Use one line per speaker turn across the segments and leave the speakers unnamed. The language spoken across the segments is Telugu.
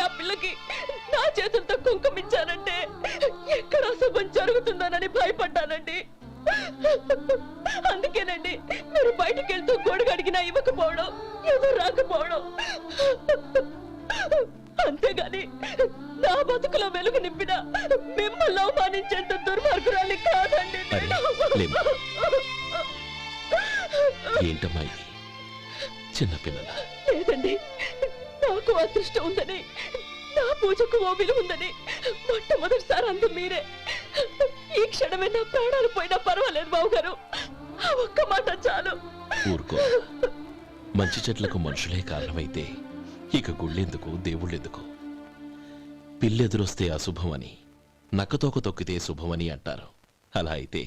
ఆ పిల్లకి నా చేతులతో కుంకుమించానంటే ఎక్కడ అశుభం జరుగుతుందోనని భయపడ్డానండి. అందుకేనండి మీరు బయటికి వెళ్తూ గొడుగు అడిగినా ఇవ్వకపోవడం, ఏదో రాకపోవడం. అంతేగాని నా బతుకులో వెలుగు నింపిన మిమ్మల్ని అవమానించేంత దుర్మార్గురాలి కాదండి.
ఏంటమ్మా చిన్నపిల్లల?
లేదండి, నాకు అదృష్టం ఉందని, నా పూజకు ఓ విలువ ఉందని మొట్టమొదటిసారి అందు మీరే. ఈ క్షణమే నా ప్రాణాలు పోయినా పర్వాలేదు బాబు గారు, ఆ ఒక్క మాట చాలు.
ఊరుకో. మంచి చెట్లకు మనుషులే కారణమైతే ఇక గుళ్ళెందుకు, దేవుళ్ళెందుకు? పిల్లెదురొస్తే అశుభం అని, నక్కతోక తొక్కితే శుభమని అంటారు. అలా అయితే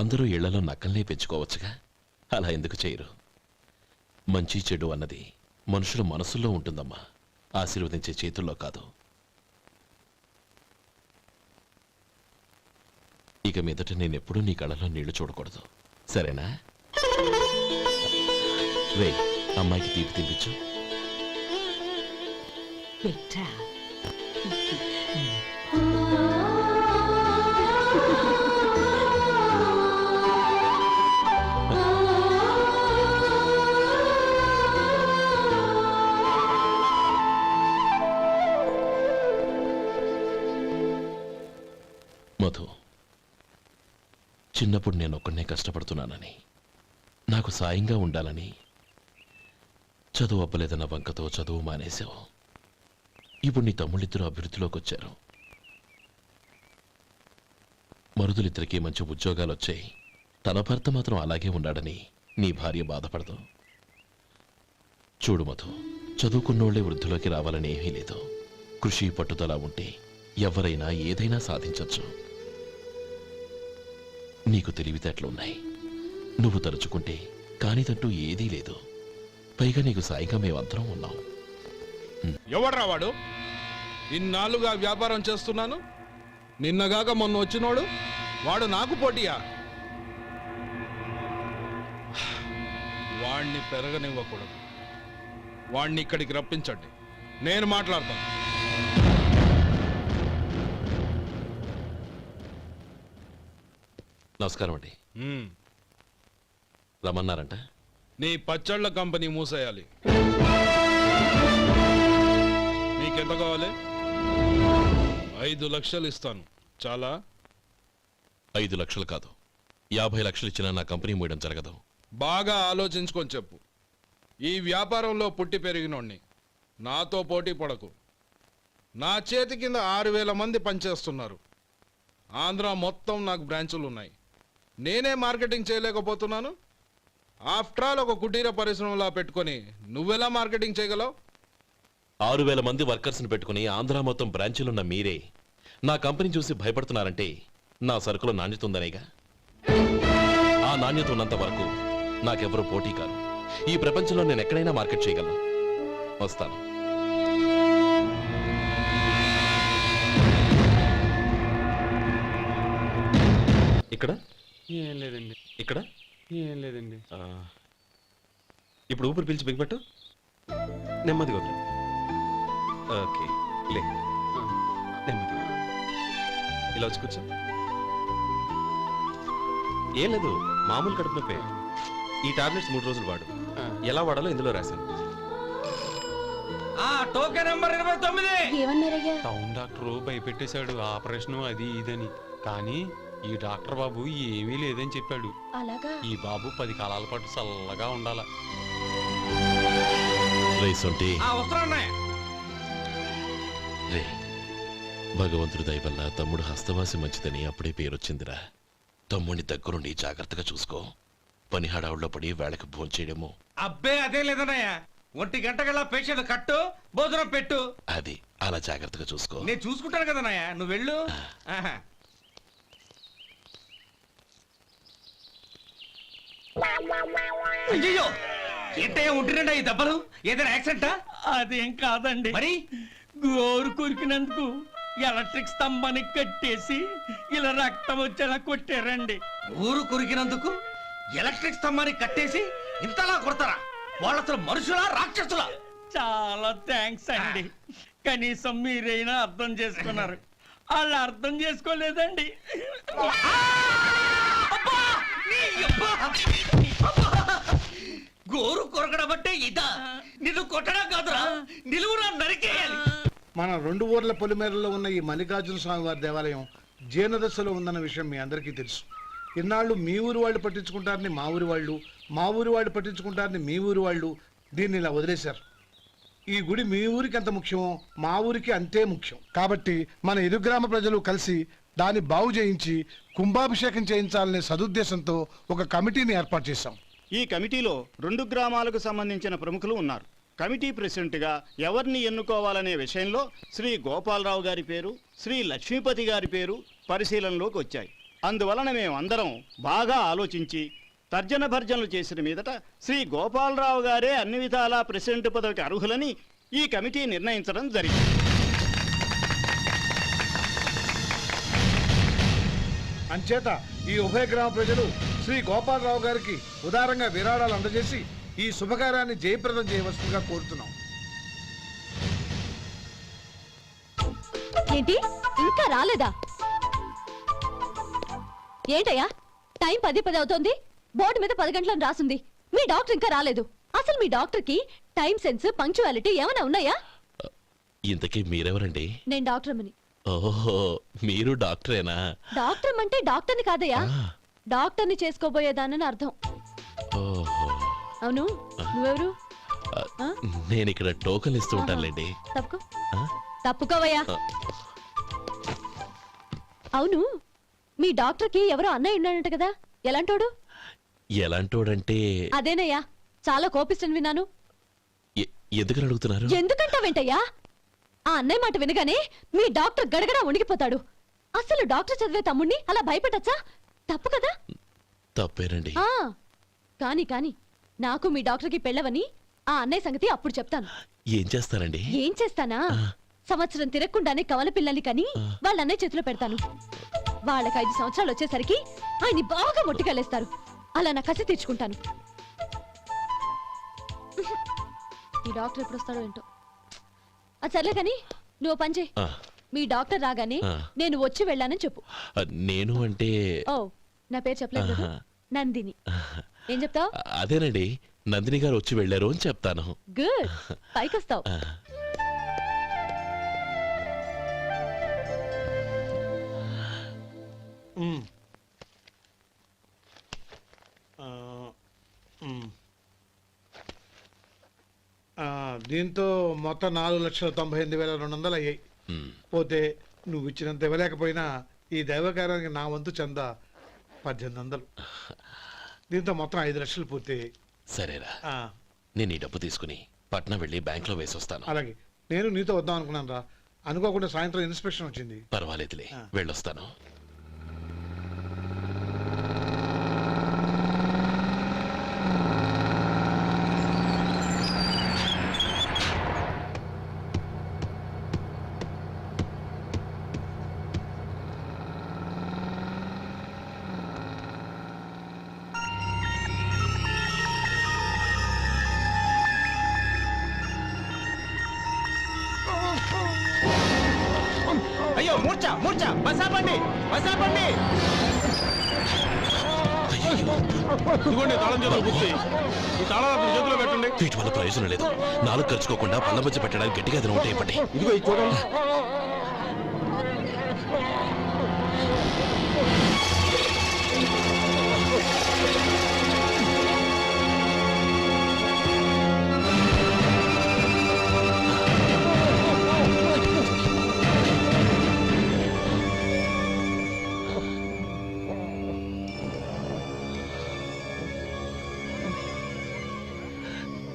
అందరూ ఇళ్లలో నక్కల్నే పెంచుకోవచ్చుగా. అలా ఎందుకు చేయరు? మంచి చెడు అన్నది మనుషుల మనసుల్లో ఉంటుందమ్మా, ఆశీర్వదించే చేతుల్లో కాదు. ఇక మీదట నేనెప్పుడూ నీ కళ్ళలో నీళ్లు చూడకూడదు, సరేనా? రే, అమ్మాయికి తీపి తినిపించు. మధు, చిన్నప్పుడు నేను ఒక్కనే కష్టపడుతున్నానని, నాకు సాయంగా ఉండాలని చదువు అవ్వలేదన్న వంకతో చదువు మానేశావు. ఇప్పుడు నీ తమ్ముళ్ళిద్దరూ అభివృద్ధిలోకి వచ్చారు. మరుదులిద్దరికీ మంచి ఉద్యోగాలు వచ్చాయి. తన భర్త మాత్రం అలాగే ఉన్నాడని నీ భార్య బాధపడదు. చూడు మధు, చదువుకున్నోళ్లే వృద్ధిలోకి రావాలని ఏమీ లేదు. కృషి పట్టుదల ఉంటే ఎవరైనా ఏదైనా సాధించవచ్చు. నీకు తెలివితేటలున్నాయి. నువ్వు తలుచుకుంటే కానిదంటూ ఏదీ లేదు. పైగా నీకు సాయిగా మేమందరం ఉన్నాం.
ఎవడ్రా వాడు? ఇన్నాళ్ళుగా వ్యాపారం చేస్తున్నాను, నిన్నగాక మొన్న వచ్చినోడు వాడు నాకు పోటీయా? వాణ్ణి పెరగనివ్వకూడదు. వాణ్ణి ఇక్కడికి రప్పించండి, నేను మాట్లాడతాను.
నమస్కారం అండి. రమ్మన్నారంట?
నీ పచ్చళ్ళ కంపెనీ మూసేయాలి. నీకెంత కావాలి? 5 లక్షలు ఇస్తాను. చాలా?
5 లక్షలు కాదు, 50 లక్షలు ఇచ్చినా నా కంపెనీ మూయడం జరగదు.
బాగా ఆలోచించుకొని చెప్పు. ఈ వ్యాపారంలో పుట్టి పెరిగినోడ్ని, నాతో పోటీ పడకు. నా చేతి కింద 6000 మంది పనిచేస్తున్నారు. ఆంధ్ర మొత్తం నాకు బ్రాంచులు ఉన్నాయి. నేనే మార్కెటింగ్ చేయలేకపోతున్నాను. ఆఫ్టర్ ఆల్ ఒక కుటీర పరిశ్రమలా పెట్టుకొని నువ్వెలా మార్కెటింగ్ చేయగలవు?
6000 మంది వర్కర్స్ని పెట్టుకుని ఆంధ్ర మొత్తం బ్రాంచీలున్న మీరే నా కంపెనీ చూసి భయపడుతున్నారంటే నా సరుకులో నాణ్యత ఉందనేగా. ఆ నాణ్యత ఉన్నంత వరకు నాకెవరూ పోటీ కాదు. ఈ ప్రపంచంలో నేను ఎక్కడైనా మార్కెట్ చేయగలను. వస్తాను. ఇక్కడ
ఏం లేదండి.
ఇక్కడ
ఏం లేదండి.
ఇప్పుడు ఊపిరి పీల్చి బిగ్బట్టు, నెమ్మదిగా వద్దు. ఓకే, లే, నెమ్మదిగా ఇలా వచ్చి కూర్చో. ఏం లేదు, మామూలు కడుపు నొప్పే. ఈ టాబ్లెట్స్ 3 రోజులు వాడు. ఎలా వాడాలో ఇందులో రాశాను.
Token number 29.
టౌన్ డాక్టర్ భయపెట్టేశాడు, ఆపరేషన్ అది ఇదని. కానీ ఈ డాక్టర్ బాబు ఏమీ లేదని చెప్పాడు. ఈ బాబు 10 కాలాల పాటు చల్లగా ఉండాల.
భగవంతుడి దయ వల్ల తమ్ముడు హస్తవాసి మంచిదని అప్పుడే పేరొచ్చిందిరా. తమ్ముడిని దగ్గరుండి జాగ్రత్తగా చూసుకో. పని హడావుల్లో పడి వేళకి భోంచేయడము.
అబ్బే అదే లేదన్నయ్య. 1 గంటకల్లా పేషెంట్ కట్టు, భోజనం పెట్టు.
అది అలా జాగ్రత్తగా చూసుకో.
నేను చూసుకుంటాను కదన్నయ్య, నువ్వు వెళ్ళు. అయ్యో, ఏంటయ్యా ఉంటున్నాడా ఈ దెబ్బలు? ఏదైనా యాక్సిడెంటా?
అదేం కాదండి,
మరి
గోరు కొరికినందుకు ఎలక్ట్రిక్ స్తంభానికి కట్టేసి ఇలా రక్తం వచ్చేలా కొట్టారండి.
ఊరు కొరికినందుకు ఎలక్ట్రిక్ స్తంభాన్ని కట్టేసి ఇంతలా కొడతారా? వాళ్ళ అసలు మనుషులా రాక్షసులా?
చాలా థ్యాంక్స్ అండి. కనీసం మీరైనా అర్థం చేసుకున్నారు. వాళ్ళు అర్థం చేసుకోలేదండి.
గోరు కొరకడం అంటే ఇదా? నిన్ను కొట్టడం కాదురా, నిలువురా నరికేయాలి.
మన 2 ఊర్ల పొలిమేరలో ఉన్న ఈ మల్లికార్జున స్వామి వారి దేవాలయం జీర్ణదశలో ఉందన్న విషయం మీ అందరికీ తెలుసు. ఇన్నాళ్ళు మీ ఊరు వాళ్ళు పట్టించుకుంటారని మా ఊరి వాళ్ళు, మా ఊరి వాళ్ళు పట్టించుకుంటారని మీ ఊరి వాళ్ళు దీన్ని ఇలా వదిలేశారు. ఈ గుడి మీ ఊరికి ఎంత ముఖ్యమో మా ఊరికి అంతే ముఖ్యం. కాబట్టి మన ఇరు గ్రామ ప్రజలు కలిసి దాన్ని బాగు చేయించి కుంభాభిషేకం చేయించాలనే సదుద్దేశంతో ఒక కమిటీని ఏర్పాటు చేశాం.
ఈ కమిటీలో 2 గ్రామాలకు సంబంధించిన ప్రముఖులు ఉన్నారు. కమిటీ ప్రెసిడెంట్గా ఎవరిని ఎన్నుకోవాలనే విషయంలో శ్రీ గోపాలరావు గారి పేరు, శ్రీ లక్ష్మీపతి గారి పేరు పరిశీలనలోకి వచ్చాయి. అందువలన మేమందరం బాగా ఆలోచించి తర్జన భర్జనలు చేసిన మీదట శ్రీ గోపాలరావు గారే అన్ని విధాలా ప్రెసిడెంట్ పదవికి అర్హులని ఈ కమిటీ నిర్ణయించడం జరిగింది.
అంచేత ఈ ఉభయ గ్రామ ప్రజలు శ్రీ గోపాలరావు గారికి ఉదారంగా విరాళాలు అందజేసి ఈ శుభకార్యాన్ని జయప్రదం చేయవలసిందిగా కోరుతున్నాం.
ఏంటి ఇంకా రాలేదా? ఏంటయ్యా టైం 10 అవుతోంది. బోర్డు మీద 10 గంటలను రాసింది. మీ డాక్టర్ ఇంకా రాలేదు. అసలు మీ డాక్టర్ కి టైం సెన్స్, పంక్చువాలిటీ ఏమైనా ఉన్నాయా?
ఇంతకీ మీరెవరండి?
నేను డాక్టర్ అమ్మని.
ఓహో, మీరు డాక్టరేనా?
డాక్టర్ అంటే డాక్టర్ని కాదయ్యా, డాక్టర్ని చేసుకోబోయేదానని అర్థం.
ఓహో,
అవును, నువ్వెవరు?
నేను ఇక్కడ టోకన్ ఇస్తూ ఉంటానులేండి.
తప్పుకో,
ఆ?
తప్పుకోవయ్యా. అవును, మీ డాక్టర్ కి ఎవరో అన్నయ్య ఉన్నాడంట కదా, ఎలాంటోడు?
ఎలాంటోడంటే
అదేనయ్యా, చాలా కోపిస్తని విన్నాను.
ఎందుకని అడుగుతున్నారు?
ఎందుకంటావేంటయ్యా? ఆ అన్నయ్య మాట వినగానే మీ డాక్టర్ గడగడా ఉణిగిపోతాడు. అసలు డాక్టర్ చదివే తమ్ముణ్ణి అలా భయపెట్టచ్చా? తప్పు కదా?
తప్పేనండి.
ఆ కాని కాని నాకు మీ డాక్టర్ కి పెళ్ళవని ఆ అన్నయ్య సంగతి అప్పుడు చెప్తాను.
ఏం చేస్తారండి?
ఏం చేస్తానా? సంవత్సరం తిరగకుండానే కవల పిల్లల్ని కని వాళ్ళ అన్నయ్య చేతిలో పెడతాను. వాళ్ళకి 5 సంవత్సరాలు వచ్చేసరికి ఆయన్ని బాగా మొట్టికెళ్ళేస్తారు. అలా నా కసి తీర్చుకుంటాను. ఈ డాక్టర్ ఎప్పుడు వస్తాడో ఏంటో. అది సర్లే కాని నువ్వు పని చేయి. మీ డాక్టర్ రాగానే నేను వచ్చి వెళ్ళానని చెప్పు.
నేను అంటే
ఓ, నా పేరు చెప్పలేదు కదా? నందిని. ఏం చెప్తావు?
అదేనండి, నందిని గారు వచ్చి వెళ్ళారు అని చెప్తాను.
గుడ్, పైకొస్తావు.
దీంతో మొత్తం 4,98,200 అయ్యాయి. పోతే నువ్వు ఇచ్చినంత ఇవ్వలేకపోయినా ఈ దైవకార్యానికి నా వంతు చందా 1800. దీంతో మొత్తం 5 లక్షలు పూర్తయ్యాయి.
సరేరా, నేను ఈ డబ్బు తీసుకుని పట్నం వెళ్ళి బ్యాంక్ లో వేసొస్తాను.
అలాగే, నేను నీతో వద్దాం అనుకున్నాను రా, అనుకోకుండా సాయంత్రం ఇన్స్పెక్షన్ వచ్చింది.
పర్వాలేదులే, వెళ్ళొస్తాను.
అయ్యో మూర్ఛ మూర్ఛ, బసాపండి బసాపండి.
ఇదిగోండి తాళం చేతులు గుర్తి. ఈ తాళాలు చేతిలో పెట్టండి.
వీటి వల్ల ప్రయోజనం లేదు. 4 ఖర్చుకోకుండా పళ్ళ మధ్య పెట్టడానికి గట్టిగా అది ఉంటాయి. ఇవ్వండి.
ఇదిగో ఇది చూడండి.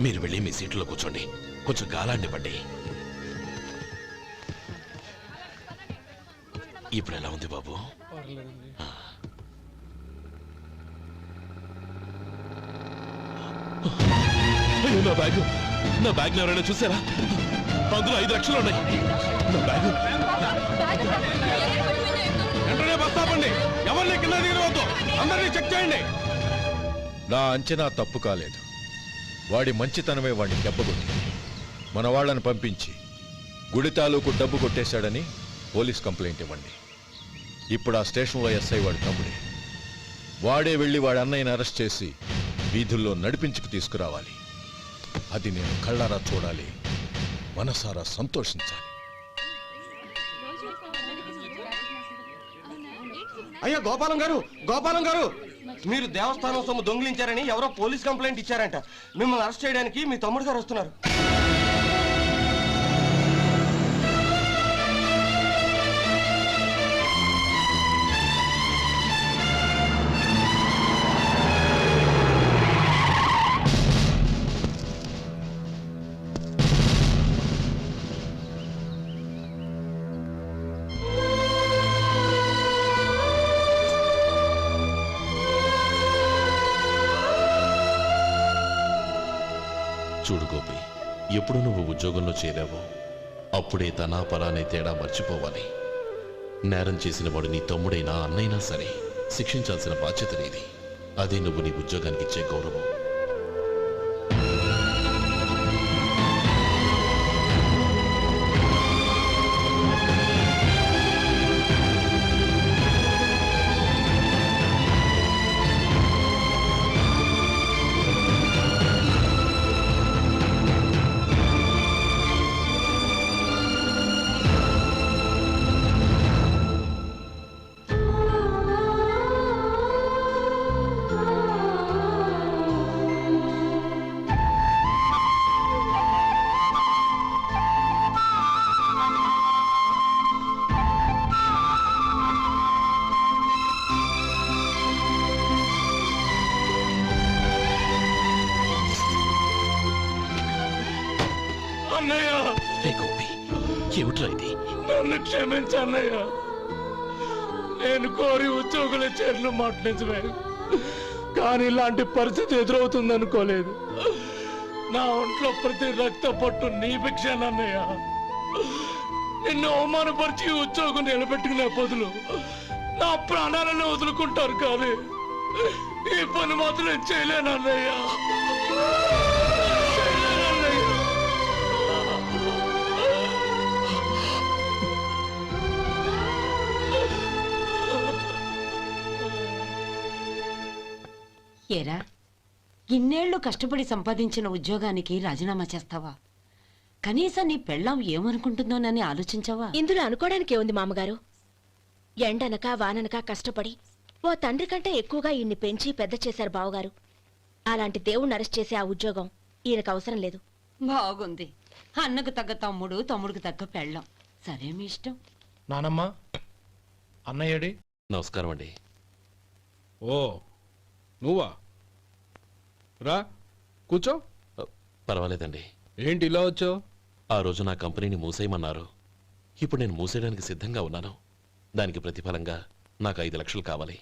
మీరు వెళ్ళి మీ సీట్లో కూర్చోండి, కొంచెం గాలాన్ని పడ్డి. ఇప్పుడు ఎలా ఉంది బాబు? అయ్యో, నా బ్యాగ్ ఎవరైనా చూసారా? అందులో 5 లక్షలు ఉన్నాయి. నా బ్యాగ్
వెంటనే బస్తాపండి. ఎవరిని కింద దిగవద్దు, అందరినీ చెక్ చేయండి.
నా అంచనా తప్పు కాలేదు. వాడి మంచితనమే వాడిని దెబ్బకొట్టింది. మన వాళ్ళని పంపించి గుడి తాలూకు డబ్బు కొట్టేశాడని పోలీస్ కంప్లైంట్ ఇవ్వండి. ఇప్పుడు ఆ స్టేషన్లో ఎస్ఐ వాడి తమ్ముడే. వాడే వెళ్ళి వాడి అన్నయ్యని అరెస్ట్ చేసి వీధుల్లో నడిపించుకు తీసుకురావాలి. అది నేను కళ్ళారా చూడాలి, మనసారా సంతోషించాలి.
అయ్యా గోపాలం గారు మీరు దేవస్థానం సొమ్ము దొంగిలించారని ఎవరో పోలీస్ కంప్లైంట్ ఇచ్చారంట. మిమ్మల్ని అరెస్ట్ చేయడానికి మీ తమ్ముడు గారు వస్తున్నారు.
చూడు గోపి, ఎప్పుడు నువ్వు ఉద్యోగంలో చేరావో అప్పుడే తనా పరానే తేడా మర్చిపోవాలి. నేరం చేసిన వాడు నీ తమ్ముడైనా అన్నైనా సరే శిక్షించాల్సిన బాధ్యత నీది. అదే నువ్వు నీ ఉద్యోగానికి ఇచ్చే గౌరవం.
అన్నయ్య,
రే గోపి, ఏమిట్రా ఇది?
నన్ను క్షమించన్నయ్య. నేను కోరి ఉద్యోగుల చేరిన మాట నిజమే, కానీ ఇలాంటి పరిస్థితి ఎదురవుతుంది అనుకోలేదు. నా ఒంట్లో ప్రతి రక్త పట్టు నీ భిక్షానన్నయ్య. నిన్ను అవమానపరిచి ఉద్యోగం నిలబెట్టుకునే బదులు నా ప్రాణాలను వదులుకుంటారు, కానీ ఈ పని మాత్రం నేను చేయలేనన్నయ్య.
ఏరా, ఇన్నేళ్లు కష్టపడి సంపాదించిన ఉద్యోగానికి రాజీనామా చేస్తావా? కనీసం నీ పెళ్ళాం ఏమనుకుంటుందోనని ఆలోచించావా?
ఇందులో అనుకోవడానికి ఉంది మామగారు. ఎండనక వాననక కష్టపడి ఓ తండ్రి కంటే ఎక్కువగా ఈయన్ని పెంచి పెద్ద చేశారు బావగారు. అలాంటి దేవుణ్ణి అరెస్ట్ చేసే ఆ ఉద్యోగం ఈయనకు అవసరం లేదు.
బాగుంది. అన్నకు తగ్గ తమ్ముడు, తమ్ముడికి తగ్గ పెళ్ళాం. సరే, మీ ఇష్టం.
నానమ్మా, అన్నయ్యడి.
నమస్కారం అండి.
ఓ నువ్వా? రా కూర్చో.
పర్వాలేదండి.
ఏంటి ఇలా వచ్చావు?
ఆ రోజు నా కంపెనీని మూసేయమన్నారు. ఇప్పుడు నేను మూసేయడానికి సిద్ధంగా ఉన్నాను. దానికి ప్రతిఫలంగా నాకు 5 లక్షలు కావాలి.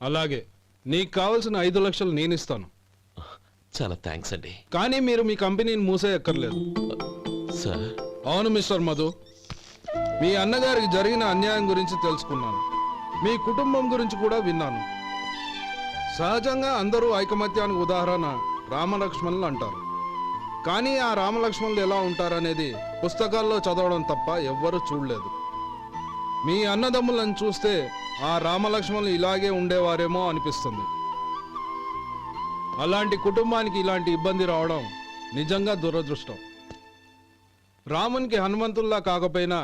అలాగే, నీకు కావాల్సిన 5 లక్షలు నేను ఇస్తాను.
చాలా థ్యాంక్స్ అండి.
కానీ మీరు మీ కంపెనీని మూసేయక్కర్లేదు.
సార్,
అవును మిస్టర్ మధు, మీ అన్నగారికి జరిగిన అన్యాయం గురించి తెలుసుకున్నాను. మీ కుటుంబం గురించి కూడా విన్నాను. సహజంగా అందరూ ఐకమత్యానికి ఉదాహరణ రామలక్ష్మణులు అంటారు. కానీ ఆ రామలక్ష్మణులు ఎలా ఉంటారనేది పుస్తకాల్లో చదవడం తప్ప ఎవ్వరూ చూడలేదు. మీ అన్నదమ్ములను చూస్తే ఆ రామలక్ష్మణులు ఇలాగే ఉండేవారేమో అనిపిస్తుంది. అలాంటి కుటుంబానికి ఇలాంటి ఇబ్బంది రావడం నిజంగా దురదృష్టం. రామునికి హనుమంతుల్లా కాకపోయినా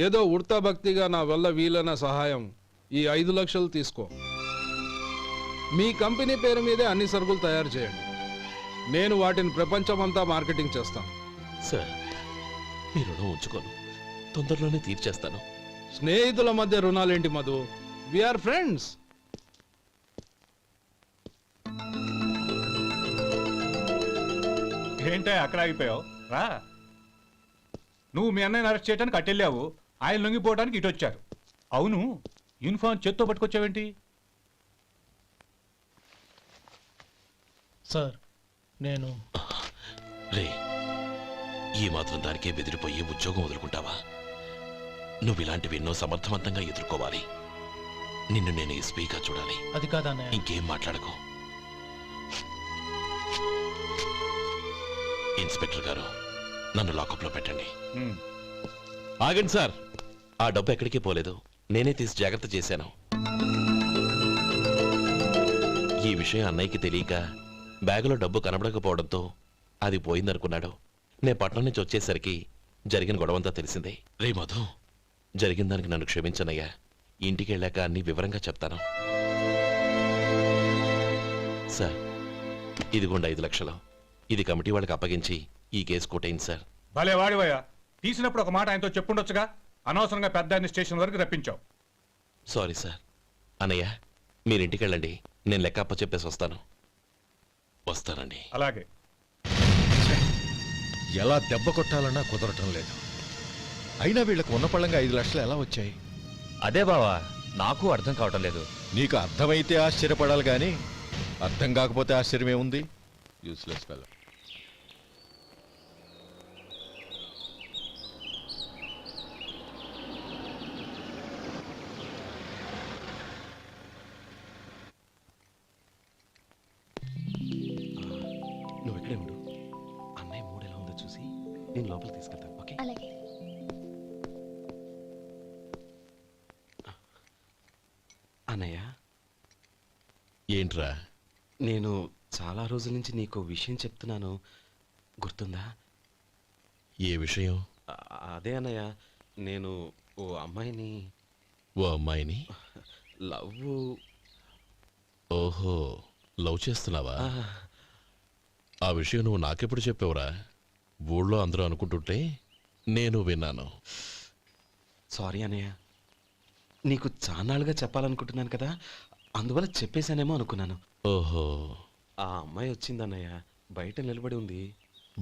ఏదో ఉడతా భక్తిగా నా వల్ల వీలైన సహాయం ఈ 5 లక్షలు తీసుకో. మీ కంపెనీ పేరు మీదే అన్ని సరుకులు తయారు చేయండి. నేను వాటిని ప్రపంచమంతా మార్కెటింగ్ చేస్తాను.
సార్, మీ రుణం ఉంచుకోను. తొందరలోనే తీర్చేస్తాను.
స్నేహితుల మధ్య రుణాలేంటి మధు? We are friends.
ఏంటే అక్కడ ఆగిపోయావు? రా. నువ్వు మీ అన్నయ్యని అరెస్ట్ చేయడానికి అట్టెళ్ళావు, ఆయన లొంగిపోవడానికి ఇటు వచ్చారు. అవును, యూనిఫామ్ చేత్తో పట్టుకొచ్చావేంటి?
సార్, నేను
రే, ఈ మాత్రం దానికే బెదిరిపోయి ఉద్యోగం వదులుకుంటావా? నువ్వు ఇలాంటివి ఎన్నో సమర్థవంతంగా ఎదుర్కోవాలి. నిన్ను నేను ఎస్పీగా చూడాలి.
అది కాదన్నయ్య.
ఇంకేం మాట్లాడకు. ఇన్స్పెక్టర్ గారు నన్ను లాకప్లో పెట్టండి.
ఉమ్.
ఆగండి సార్, ఆ డబ్బు ఎక్కడికి పోలేదు, నేనే తీసి జాగ్రత్త చేశాను. ఈ విషయం అన్నయ్యకి తెలియక బ్యాగులో డబ్బు కనబడకపోవడంతో అది పోయిందనుకున్నాడు. నేను పట్నం నుంచి వచ్చేసరికి జరిగిన గొడవంతా తెలిసిందే. రే మధు, జరిగిన దానికి నన్ను క్షమించనయ్యా. ఇంటికి వెళ్ళాక అన్ని వివరంగా చెప్తాను. సార్, ఇదిగోండి 5 లక్షలు. ఇది కమిటీ వాళ్ళకి అప్పగించి ఈ కేసు కొట్టేయండి సార్.
భలే వాడివయ్యా, తీసినప్పుడు ఒక మాట ఆయనతో చెప్పుండొచ్చుగా. అనవసరంగా పెద్ద ఆయన స్టేషన్ వరకు రప్పించావు.
Sorry sir. అన్నయ్య, మీరు ఇంటికి వెళ్ళండి, నేను లెక్క అప్ప చెప్పేసి వస్తాను. వస్తానండి.
అలాగే.
ఎలా దెబ్బ కొట్టాలన్నా కుదరటం లేదు. అయినా వీళ్ళకు ఉన్న పళ్ళంగా 5 లక్షలు ఎలా వచ్చాయి?
అదే బావా, నాకు అర్థం కావటం లేదు.
నీకు అర్థమైతే ఆశ్చర్యపడాలి కానీ అర్థం కాకపోతే ఆశ్చర్యమే ఉంది. Useless fellow.
నువ్వు ఇక్కడే ఉండు. అన్నయ్య మూడు ఎలా ఉందో చూసి నేను లోపలికి తీసుకెళ్తాను. ఓకే?
అలాగే.
అన్నయ్య,
ఏంట్రా?
నేను చాలా రోజుల నుంచి నీకు విషయం చెప్తున్నాను, గుర్తుందా?
ఏ విషయం?
అదే అన్నయ్య, నేను ఓ అమ్మాయిని
ఓ అమ్మాయిని
లవ్.
ఓహో, లవ్ చేస్తున్నావా? ఆ విషయం నువ్వు నాకెప్పుడు చెప్పావురా? ఊళ్ళో అందరూ అనుకుంటుంటే నేను విన్నాను.
సారీ అన్నయ్య, నీకు చాన్నాళ్ళుగా చెప్పాలనుకుంటున్నాను కదా, అందువల్ల చెప్పేశానేమో అనుకున్నాను.
ఓహో,
ఆ అమ్మాయి వచ్చిందన్నయ్య, బయట నిలబడి ఉంది.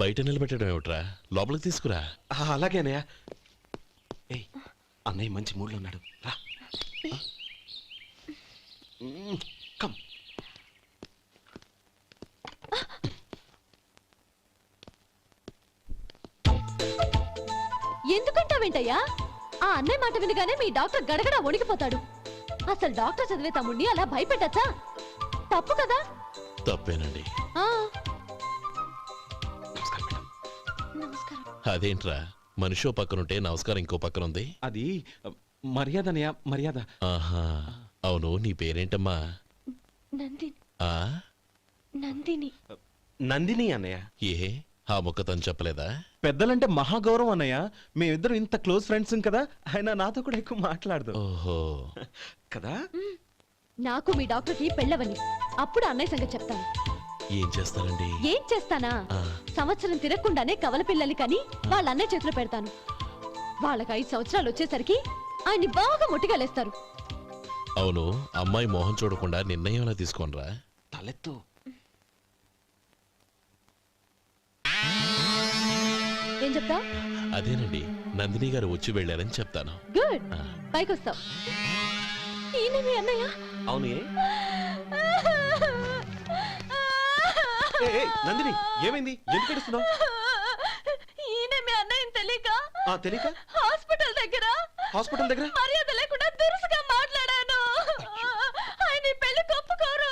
బయట నిలబెట్టడం ఏమిట్రా? లోపలికి తీసుకురా.
అలాగే అన్నయ్య. ఏయ్, అన్నయ్య మంచి మూడ్లో ఉన్నాడు, రా. కమ్.
ఎందుకంటావేంటయ్యా? ఆ అన్నయ్య మాట వినగానే మీ డాక్టర్ గడగడ వణికిపోతాడు. అసలు డాక్టర్ చదివే తమ్ముడిని అలా భయపెట్టచ్చా? తప్పు కదా?
తప్పేనండి.
ఆ,
నమస్కారం మేడం.
నమస్కారం.
అదేంట్రా, మనిషో పక్కనుంటే నమస్కారం ఇంకో పక్కనుంది?
అది మర్యాద అన్నయ్య, మర్యాద.
ఆహా, అవును, నీ పేరేంటమ్మా?
నందిని.
ఆ
నందిని.
నందిని అన్నయ్య.
ఏ, ఆ ముక్క తను చెప్పలేదా?
పెద్దలంటే మహాగౌరవం అన్నయ్య, మేమిద్దరం ఇంత క్లోజ్ ఫ్రెండ్స్ కదా, ఆయన నాతో కూడా ఎక్కువ మాట్లాడదు
ఓహో
కదా.
నాకు మీ డాక్టర్కి పెళ్ళవని, అప్పుడు అన్నయ్య సంగతి చెప్తాను.
ఏం చేస్తారండి?
ఏం చేస్తానా?
ఆ.
సంవత్సరం తిరగకుండానే కవల పిల్లల్ని కని వాళ్ళ అన్నయ్య చేతిలో పెడతాను. వాళ్ళకి 5 సంవత్సరాలు వచ్చేసరికి ఆయన్ని బాగా ముట్టిగలేస్తారు.
అవును, అమ్మాయి మోహం చూడకుండా నిర్ణయం ఎలా తీసుకోనరా?
తలెత్తు.
ఏం చెప్తా?
అదేనండి, నందిని గారు వచ్చి వెళ్ళారని చెప్తాను.
గుడ్,
ఆ.
పైకొస్తావు. ఈయన మీ అన్నయ్య?
అవును. నందిని, ఏమైంది? ఎందుకు ఏడుస్తున్నావు?
ఈయన మీ అన్నయ్యని తెలియక
తెలియక
హాస్పిటల్ దగ్గర మర్యాద లేకుండా దురుసుగా మాట్లాడాను. ఆయన ఈ పెళ్లి ఒప్పుకోరు.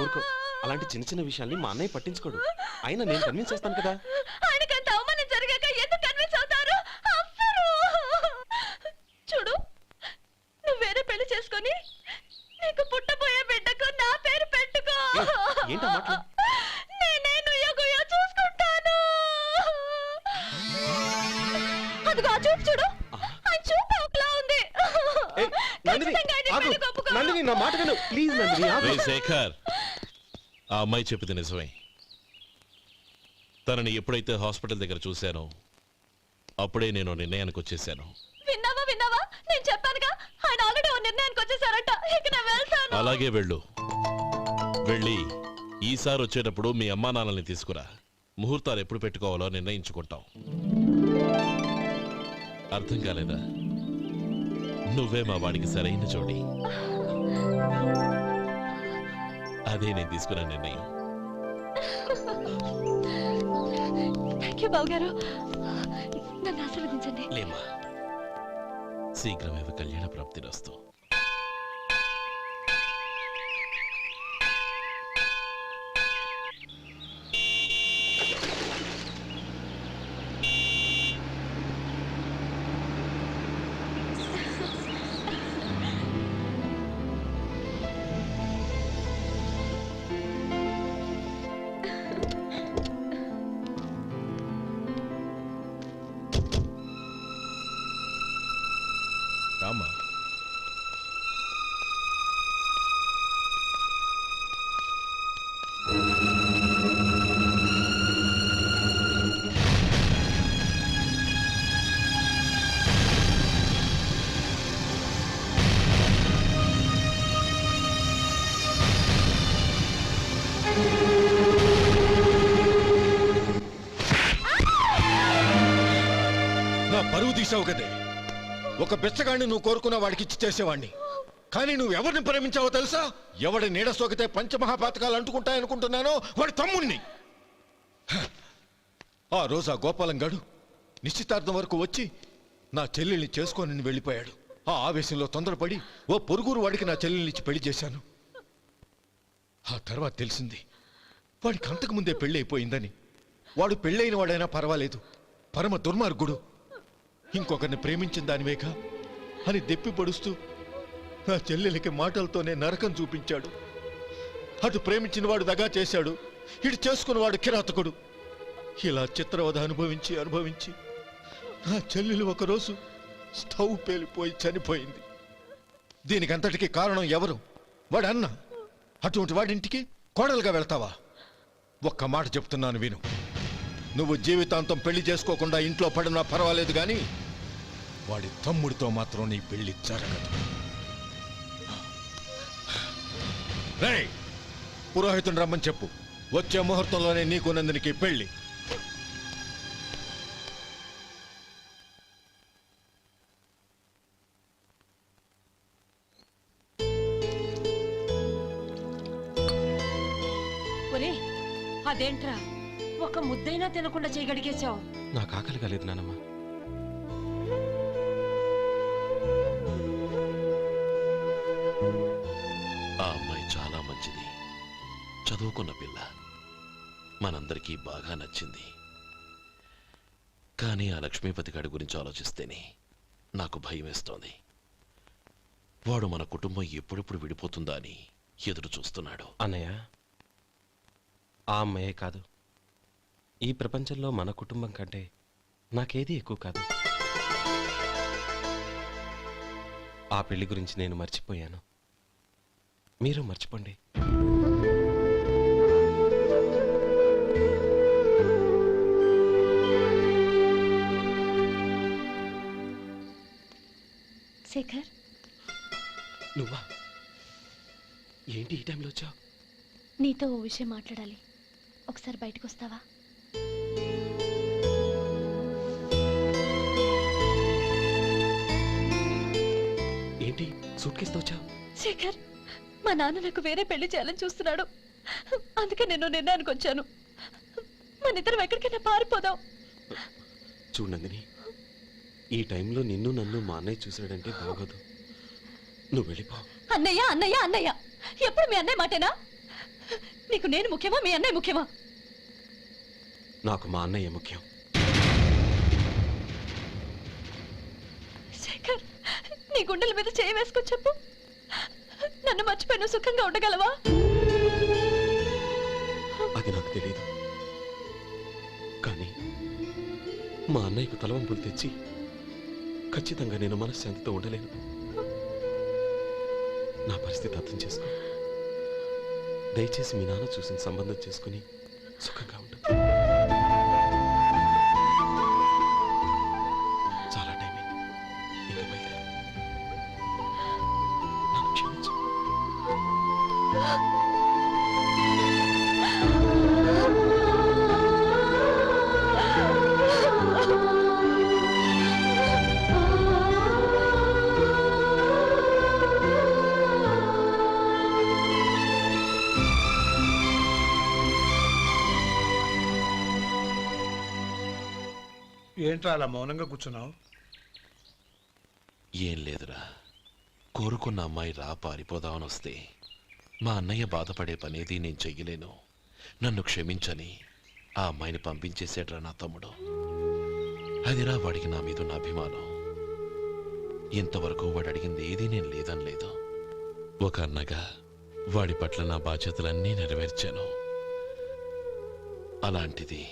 ఊరుకో, అలాంటి చిన్న చిన్న విషయాల్ని మా అన్నయ్య పట్టించుకోడు. అయినా నేను కన్విన్స్ చేస్తాను కదా.
ఆయనకంత అవమానం జరిగాక ఎందుకు కన్విన్స్ అవుతారు? అవ్వరు. చూడు, నువ్వు వేరే పెళ్లి చేసుకొని నీకు పుట్టబోయే బిడ్డకు నా పేరు పెట్టుకో.
ఏంటో మాట్లాడు.
నేనే నుయ్యో చూసుకుంటాను. అదిగో ఆ చూపు చూడు, ఆ చూపు ఒకలా ఉంది. ఖచ్చితంగా ఆయన పెళ్లికి ఒప్పుకోరు.
నందిని, నా మాట విను ప్లీజ్. నందిని, ఆగు.
రేయ్ శేఖర్, ఆ అమ్మాయి చెప్పింది నిజమే. తనని ఎప్పుడైతే హాస్పిటల్ దగ్గర చూశానో అప్పుడే నేను నిర్ణయానికి వచ్చేసాను.
విన్నావా? నేను చెప్పానుగా, ఆయన ఆల్రెడీ ఓ నిర్ణయానికి వచ్చేసారట. ఇక నేను వెళ్తాను.
అలాగే వెళ్ళు. వెళ్ళి ఈసారి వచ్చేటప్పుడు మీ అమ్మా నాన్నల్ని తీసుకురా. ముహూర్తాలు ఎప్పుడు పెట్టుకోవాలో నిర్ణయించుకుంటాం. అర్థం కాలేదా? నువ్వే మా వాడికి సరైన జోడి. అదే నేను తీసుకున్న నిర్ణయం.
థాంక్యూ బావగారు, నన్ను ఆశీర్వదించండి.
లేమ్మా, శీఘ్రమేవ కళ్యాణ ప్రాప్తిరస్తు.
చేసావు కదే. ఒక బిచ్చగాడిని నువ్వు కోరుకున్న వాడికి ఇచ్చి చేసేవాడిని. కానీ నువ్వు ఎవరిని ప్రేమించావో తెలుసా? ఎవడి నీడ సోకితే పంచమహాపాతకాలు అంటుకుంటాయనుకుంటున్నానో వాడి తమ్ముణ్ణి. ఆ రోజు ఆ గోపాలం గాడు నిశ్చితార్థం వరకు వచ్చి నా చెల్లెల్ని చేసుకొని వెళ్ళిపోయాడు. ఆ ఆవేశంలో తొందరపడి ఓ పొరుగురు వాడికి నా చెల్లెల్నిచ్చి పెళ్లి చేశాను. ఆ తర్వాత తెలిసింది వాడికి అంతకు ముందే పెళ్లి అయిపోయిందని. వాడు పెళ్ళైన వాడైనా పర్వాలేదు, పరమ దుర్మార్గుడు. ఇంకొకరిని ప్రేమించిన దానివేగా అని దెప్పి పడుస్తూ నా చెల్లెలకి మాటలతోనే నరకం చూపించాడు. అటు ప్రేమించిన వాడు దగా చేశాడు, ఇటు చేసుకున్నవాడు కిరాతకుడు. ఇలా చిత్రవధ అనుభవించి నా చెల్లెలు ఒకరోజు స్టవ్ పేలిపోయి చనిపోయింది. దీనికంతటికి కారణం ఎవరు? వాడు అన్న. అటువంటి వాడింటికి కోడలుగా వెళ్తావా? ఒక్క మాట చెప్తున్నాను విను. నువ్వు జీవితాంతం పెళ్లి చేసుకోకుండా ఇంట్లో పడినా పర్వాలేదు, కానీ వాడి తమ్ముడితో మాత్రం నీ పెళ్లి జరగదు. రేయ్, పురోహితుని రమ్మని చెప్పు. వచ్చే ముహూర్తంలోనే నీకు నందినికి పెళ్లి.
ఒరే, అదేంట్రా ఒక ముద్దైనా తినకుండా చేయగడిగేశావు?
నాకు ఆకలి కాలేదు నానమ్మ.
ఆ అమ్మాయి చాలా మంచిది, చదువుకున్న పిల్ల, మనందరికీ బాగా నచ్చింది. కానీ ఆ లక్ష్మీపతి గారి గురించి ఆలోచిస్తేనే నాకు భయం వేస్తోంది. వాడు మన కుటుంబం ఎప్పుడెప్పుడు విడిపోతుందా అని ఎదురు చూస్తున్నాడు.
అన్నయ్య, ఆ అమ్మాయే కాదు, ఈ ప్రపంచంలో మన కుటుంబం కంటే నాకేది ఎక్కువ కాదు. ఆ పెళ్లి గురించి నేను మర్చిపోయాను, మీరు మర్చిపోండి.
శేఖర్,
నువ్వా? ఏంటి ఈ టైంలో వచ్చావు?
నీతో ఓ విషయం మాట్లాడాలి. ఒకసారి బయటకు వస్తావా?
ఏంటి సూట్ కేసుతో వచ్చావు?
శేఖర్, మా నాన్న నాకు వేరే పెళ్లి చేయాలని చూస్తున్నాడు. అందుకే నేను నిర్ణయానికి వచ్చాను. మన ఇద్దరం ఎక్కడికైనా పారిపోదాం.
చూడండి, ఈ టైంలో నిన్ను నన్ను మా అన్నయ్య చూసాడంటే బాగోదు. నువ్వు వెళ్ళిపో.
అన్నయ్య అన్నయ్య అన్నయ్య, ఎప్పుడు మీ అన్నయ్య మాటేనా? నీకు నేను ముఖ్యమా, మీ అన్నయ్య ముఖ్యమా?
నాకు మా అన్నయ్య ముఖ్యం.
శేఖర్, నీ గుండెల మీద చేయి వేసుకొని చెప్పు. నన్ను మర్చిపోయి సుఖంగా ఉండగలవా?
అది నాకు తెలియదు, కానీ మా అన్నయ్యకు తలవంపులు తెచ్చి ఖచ్చితంగా నేను మనశ్శాంతితో ఉండలేను. నా పరిస్థితి అర్థం చేసుకో. దయచేసి మీ నాన్న చూసిన సంబంధం చేసుకుని సుఖంగా ఉండు. చాలా టైం అయింది, ఇంకా బయలుదేరు. నన్ను క్షమించు.
ఏంట్రా అలా మౌనంగా కూర్చున్నావు?
ఏం లేదురా, కోరుకున్న అమ్మాయి రా పారిపోదామని వస్తే మా అన్నయ్య బాధపడే పనేది నేను చెయ్యలేను. నన్ను క్షమించని ఆ అమ్మాయిని పంపించేసాడ్రా నా తమ్ముడు. అదిరా వాడికి నా మీద ఉన్న అభిమానం. ఇంతవరకు వాడు అడిగింది ఏదీ నేను లేదని లేదు. ఒక అన్నగా వాడి పట్ల నా బాధ్యతలన్నీ నెరవేర్చాను. అలాంటిది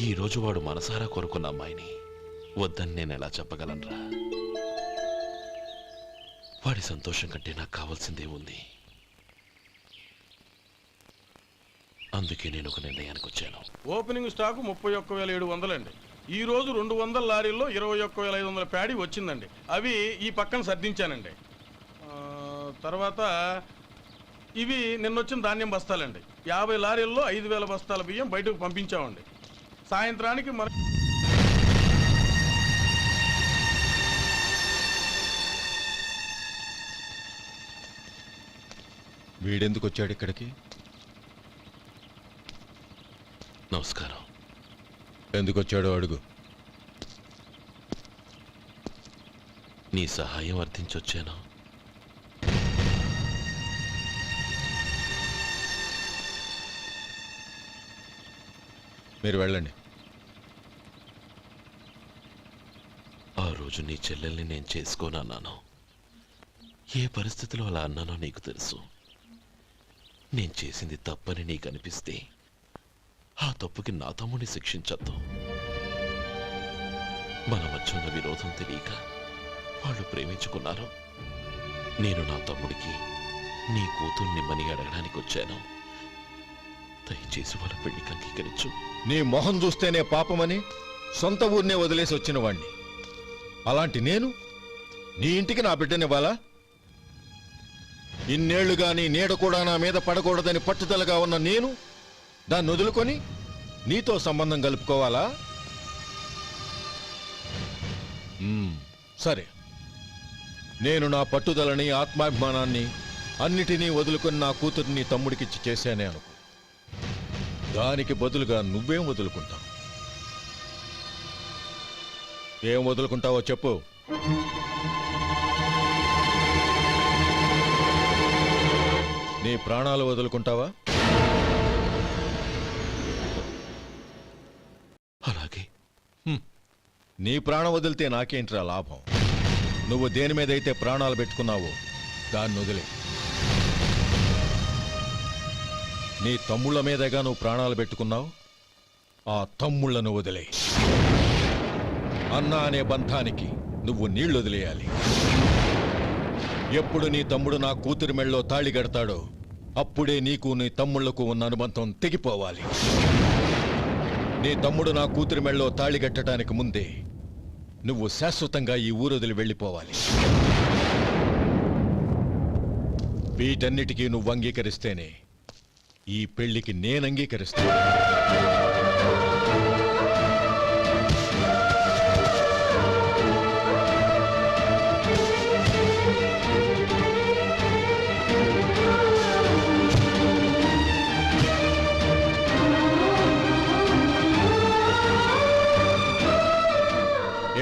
ఈరోజు వాడు మనసారా కోరుకున్న అమ్మాయిని వద్దని నేను ఎలా చెప్పగలనురా? వాడి సంతోషం కంటే నాకు కావాల్సిందే ఉంది. అందుకే నేను ఒక నిర్ణయానికి వచ్చాను.
ఓపెనింగ్ స్టాకు 31,700 అండి. ఈ రోజు 200 లారీల్లో 21,500 ప్యాడీ వచ్చిందండి. అవి ఈ పక్కన సర్దించానండి. తర్వాత ఇవి నిన్నొచ్చిన ధాన్యం బస్తాలండి. 50 లారీల్లో 5,000 బస్తాల బియ్యం బయటకు పంపించామండి. సాయంత్రానికి మన
వీడెందుకు వచ్చాడు ఇక్కడికి?
నమస్కారం.
ఎందుకు వచ్చాడో అడుగు.
నీ సహాయం అర్థించొచ్చాను.
మీరు వెళ్ళండి.
ఆ రోజు నీ చెల్లెల్ని నేను చేసుకోనన్నాను. ఏ పరిస్థితిలో అలా అన్నానో నీకు తెలుసు. నేను చేసింది తప్పని నీకు అనిపిస్తే ఆ తప్పుకి నా తమ్ముడిని శిక్షించద్దు. మన మధ్య ఉన్న విరోధం తెలియక వాళ్ళు ప్రేమించుకున్నారు. నేను నా తమ్ముడికి నీ కూతుర్నిమ్మని అడగడానికి వచ్చాను. దయచేసి వాళ్ళ పెళ్లికి అంగీకరించు.
నీ మొహం చూస్తేనే పాపమని సొంత ఊరినే వదిలేసి వచ్చిన వాణ్ణి. అలాంటి నేను నీ ఇంటికి నా బిడ్డనివ్వాలా? ఇన్నేళ్లుగా నీ నీడ కూడా నా మీద పడకూడదని పట్టుదలగా ఉన్న నేను దాన్ని వదులుకొని నీతో సంబంధం కలుపుకోవాలా? సరే, నేను నా పట్టుదలని ఆత్మాభిమానాన్ని అన్నిటినీ వదులుకొని నా కూతుర్ని తమ్ముడికిచ్చి చేశానే అనుకో. దానికి బదులుగా నువ్వేం వదులుకుంటావు? ఏం వదులుకుంటావో చెప్పు. నీ ప్రాణాలు వదులుకుంటావా?
అలాగే.
నీ ప్రాణం వదిలితే నాకేంట్రా లాభం? నువ్వు దేని మీదైతే ప్రాణాలు పెట్టుకున్నావో దాన్ని వదిలే. నీ తమ్ముళ్ళ మీదగా నువ్వు ప్రాణాలు పెట్టుకున్నావు. ఆ తమ్ముళ్లను వదిలే. అన్న అనే బంధానికి నువ్వు నీళ్లు వదిలేయాలి. ఎప్పుడు నీ తమ్ముడు నా కూతురి మెళ్ళలో తాళి కడతాడో అప్పుడే నీకు నీ తమ్ముళ్లకు ఉన్న అనుబంధం తెగిపోవాలి. నీ తమ్ముడు నా కూతురి మెళ్ళలో తాళి కట్టడానికి ముందే నువ్వు శాశ్వతంగా ఈ ఊరొదిలి వెళ్ళిపోవాలి. వీటన్నిటికీ నువ్వు అంగీకరిస్తేనే ఈ పెళ్లికి నేను అంగీకరిస్తాను.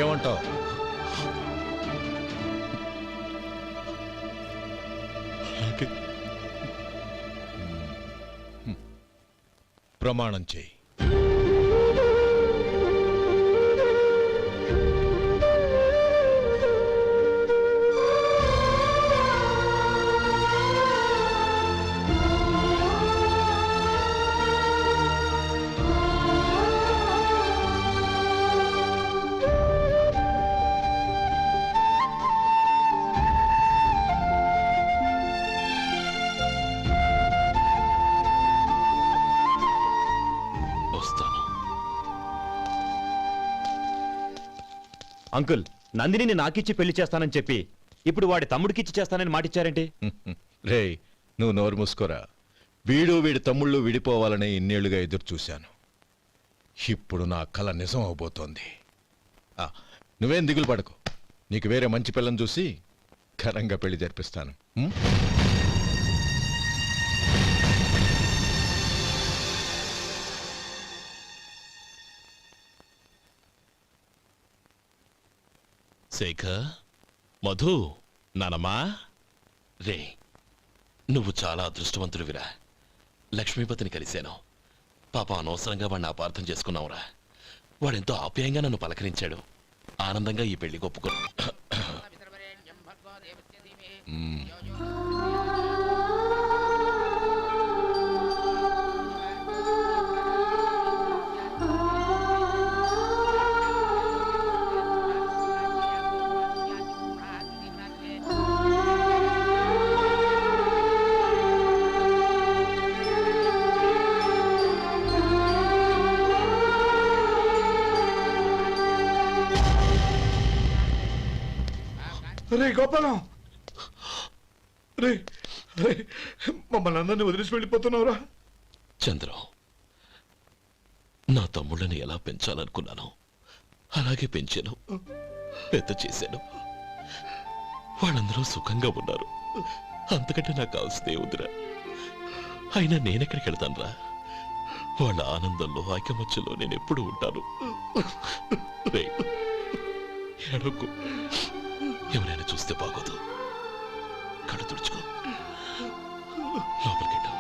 ఏమంటావు? ప్రమాణం చేయి.
అంకుల్, నందిని నాకిచ్చి పెళ్లి చేస్తానని చెప్పి ఇప్పుడు వాడి తమ్ముడికిచ్చి చేస్తానని మాటిచ్చారేంటి?
రే, నువ్వు నోరు మూసుకోరా. వీడి తమ్ముళ్ళు విడిపోవాలనే ఇన్నేళ్లుగా ఎదురు చూశాను. ఇప్పుడు నా కల నిజం అవబోతోంది. నువ్వేం దిగులు పడకు. నీకు వేరే మంచి పిల్లని చూసి ఘనంగా పెళ్లి జరిపిస్తాను.
శేఖర్, మధు, నానమ్మా, రే, నువ్వు చాలా అదృష్టవంతుడివిరా. లక్ష్మీపతిని కలిశాను. పాప అనవసరంగా వాడిని అపార్థం చేసుకున్నావురా. వాడెంతో ఆప్యాయంగా నన్ను పలకరించాడు. ఆనందంగా ఈ పెళ్లి ఒప్పుకో.
రే గోపాలం, రే రే, మమ్మల్ని అందరినీ వదిలేసి వెళ్ళిపోతున్నావురా?
చంద్రం, నా తమ్ముళ్ళని ఎలా పెంచాలనుకున్నాను అలాగే పెంచాను, పెద్ద చేశాను. వాళ్ళందరూ సుఖంగా ఉన్నారు. అంతకంటే నాకు కావాల్సిందే వద్దురా. అయినా నేనెక్కడికి వెళ్తానురా? వాళ్ళ ఆనందంలో ఐకమత్యంలో నేను ఎప్పుడు ఉంటాను. రేయ్, ఏడవకు. ఎవరైనా చూస్తే బాగోదు. కళ్ళు తుడుచుకో, లోపలికెళ్ళు.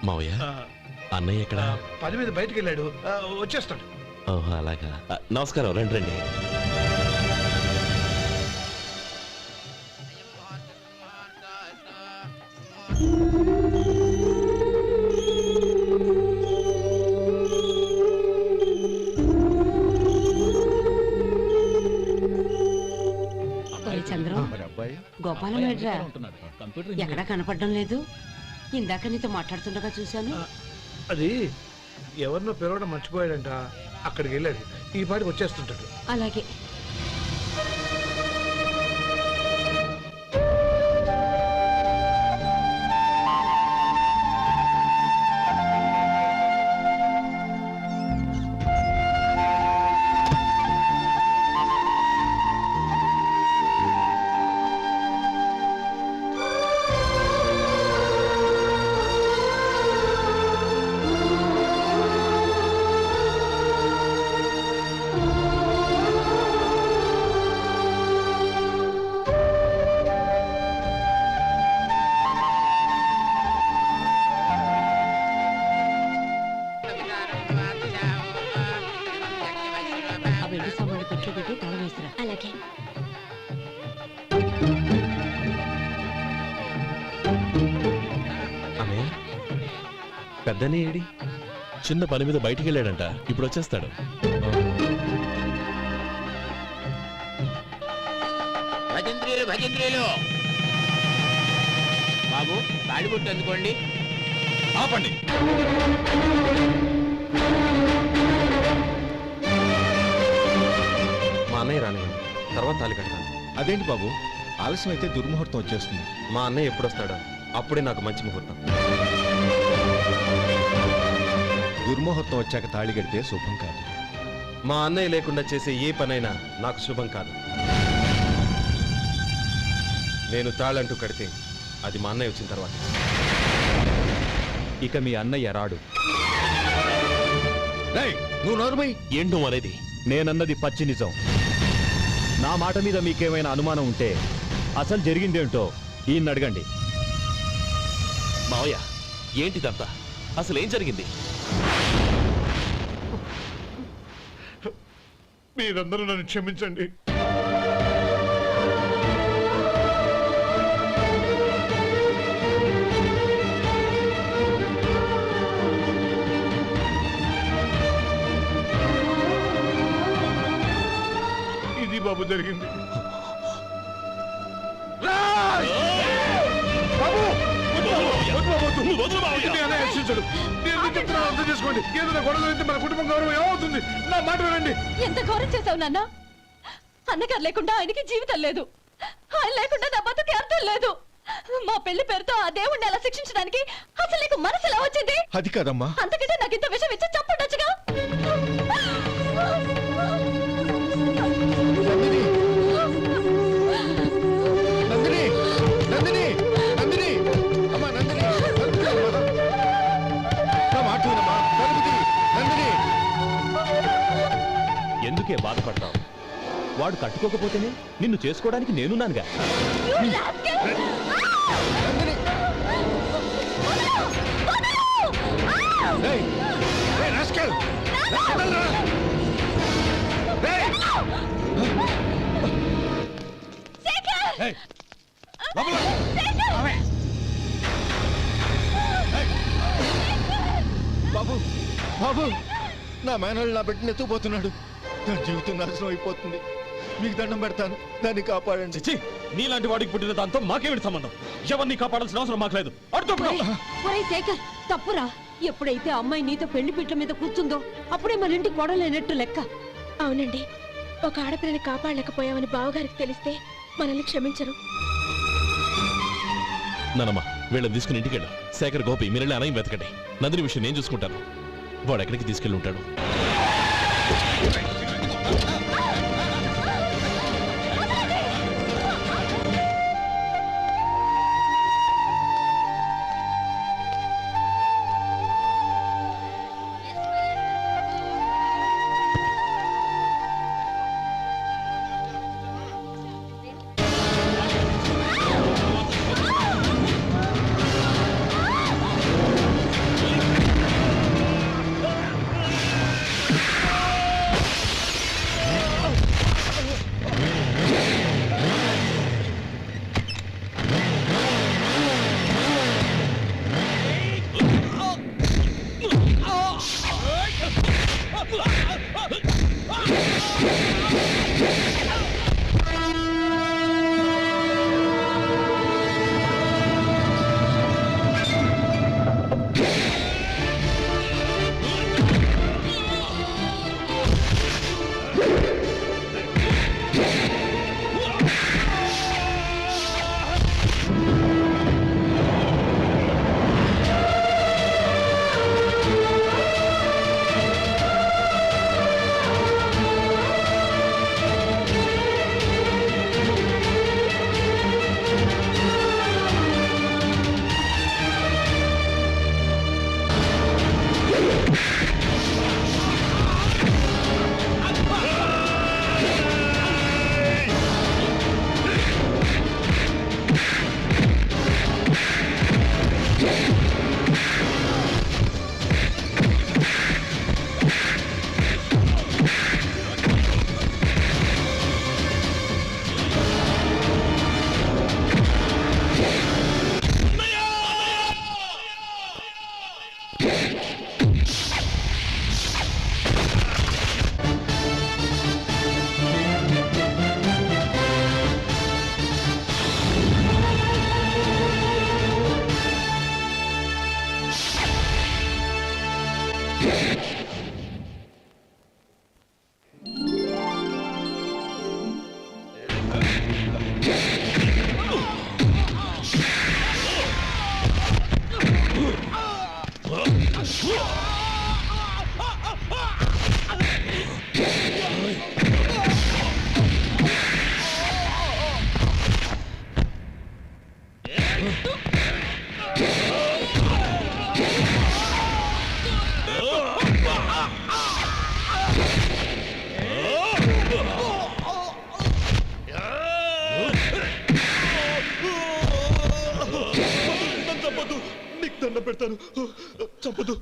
మావయ్య, అన్నయ్య ఎక్కడ?
పని మీద బయటికి వెళ్ళాడు, వచ్చేస్తాడు.
ఓహో, అలాగా. నమస్కారం, రండి రండి.
చంద్రం, గోపాలం ఏడ్రా? ఎక్కడా కనపడడం లేదు. ఇందాక నీతో మాట్లాడుతుండగా చూశాను.
అది ఎవరినో పిలవడం మర్చిపోయాడంట, అక్కడికి వెళ్ళాడు. ఈ పాటికి వచ్చేస్తుంటాడు.
అలాగే. అలాగే.
అన్నయ్య, పెద్దనే ఏడి? చిన్న పని మీద బయటికి వెళ్ళాడంట, ఇప్పుడు వచ్చేస్తాడు.
భజంత్రీలు భజంత్రీలు బాబు, తాడిబుట్టు అందుకోండి.
ఆపండి.
మా అన్నయ్య రానివ్వండి, తర్వాత తాళి కడతాను.
అదేంటి బాబు, ఆలస్యం అయితే దుర్ముహూర్తం వచ్చేస్తుంది.
మా అన్నయ్య ఎప్పుడు వస్తాడో అప్పుడే నాకు మంచి ముహూర్తం.
దుర్ముహూర్తం వచ్చాక తాళి కడితే శుభం కాదు.
మా అన్నయ్య లేకుండా చేసే ఏ పనైనా నాకు శుభం కాదు. నేను తాళంటూ కడితే అది మా అన్నయ్య వచ్చిన తర్వాత.
ఇక మీ అన్నయ్య రాడు.
నువ్వు నోరుమై.
ఏంటో అనేది?
నేనన్నది పచ్చి నిజం. నా మాట మీద మీకేమైనా అనుమానం ఉంటే అసలు జరిగిందేంటో ఈయన్ని అడగండి.
మావయ్య, ఏంటిదంతా? అసలు ఏం జరిగింది?
మీరందరూ నన్ను క్షమించండి. ఇది బాబు జరిగింది. అర్థం చేసుకోండి. ఏదైనా గొడవ అయితే మన కుటుంబం గౌరవం ఏమవుతుంది? నా మాట వినండి.
ఎంత ఘోరం చేశావు నాన్న. అన్నగారు లేకుండా ఆయనకి జీవితం లేదు, ఆయన లేకుండా నా బతుకి అర్థం లేదు. మా పెళ్లి పేరుతో ఆ దేవుణ్ణి ఎలా శిక్షించడానికి అసలు నీకు మనసు ఎలా వచ్చింది?
అది కాదమ్మా.
అంతకంటే నాకు ఇంత విషయం ఇచ్చి చంపుండొచ్చుగా.
నందిని, నందిని, నందిని, అమ్మా నందిని, నా మాట వినమ్మా. నందిని,
ఎందుకే బాధపడతావు? వాడు కట్టుకోకపోతేనే నిన్ను చేసుకోవడానికి నేనున్నానుగా.
లోపల బాబు బాబు నా మేనల్ని నా బిడ్డను ఎత్తుకుపోతున్నాడు. నా జీవితం నాశనం అయిపోతుంది. మీకు దండం పెడతాను, దాన్ని కాపాడండి.
చిచ్చి, నీలాంటి వాడికి పుట్టిన దాంతో మాకేమిటి సంబంధం? ఎవరిని కాపాడాల్సిన అవసరం మాకు లేదు.
ఒరేయ్ శేఖర్, తప్పురా. ఎప్పుడైతే అమ్మాయి నీతో పెళ్లి పీటల మీద కూర్చుందో అప్పుడే మన ఇంటికి కొడలేనట్టు లెక్క.
అవునండి, ఒక ఆడపిల్లని కాపాడలేకపోయామని బావగారికి తెలిస్తే మనల్ని క్షమించరు.
నానమ్మ, వీళ్ళని తీసుకుని ఇంటికి వెళ్ళు. శేఖర్, గోపి మీరెళ్ళి అనయం వెతకండి. నందిని విషయం నేను చూసుకుంటాను. వాడు ఎక్కడికి తీసుకెళ్ళి ఉంటాడు?
చంపదు, నీకు దండం పెడతాను, చంపదు.